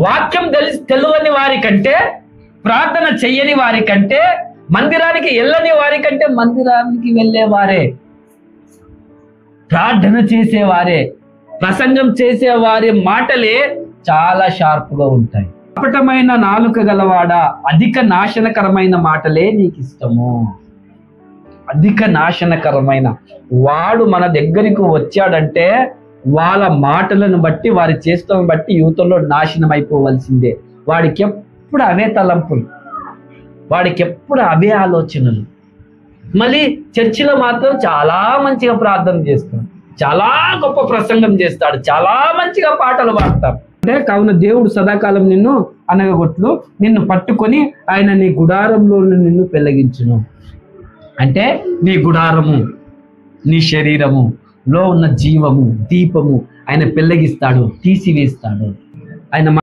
వాక్యం తెలియని వారి కంటే, ప్రార్థన చెయ్యని వారి కంటే, మందిరానికి వెళ్ళని వారి కంటే మందిరానికి వెళ్ళేవారే, ప్రార్థన చేసేవారే, ప్రసంగం చేసేవారి మాటలే చాలా షార్ప్గా ఉంటాయి. కపటమైన నాలుక గలవాడా, అధిక నాశనకరమైన మాటలే నీకు ఇష్టము. అధిక నాశనకరమైన వాడు మన దగ్గరికి వచ్చాడంటే వాళ్ళ మాటలను బట్టి, వారి చేష్టలను బట్టి యువతలో నాశనం అయిపోవలసిందే. వాడికి ఎప్పుడు అవే తలంపులు, వాడికి ఎప్పుడు అవే ఆలోచనలు. మళ్ళీ చర్చిలో మాత్రం చాలా మంచిగా ప్రార్థన చేస్తాడు, చాలా గొప్ప ప్రసంగం చేస్తాడు, చాలా మంచిగా పాటలు పాడతాడు. అంటే కావున దేవుడు సదాకాలం నిన్ను అనగగొట్లు, నిన్ను పట్టుకొని ఆయన నీ గుడారంలో నిన్ను పెళ్లగించును. అంటే నీ గుడారము, నీ శరీరము లో ఉన్న జీవము, దీపము ఆయన పెళ్లగిస్తాడు, తీసివేస్తాడు. ఆయన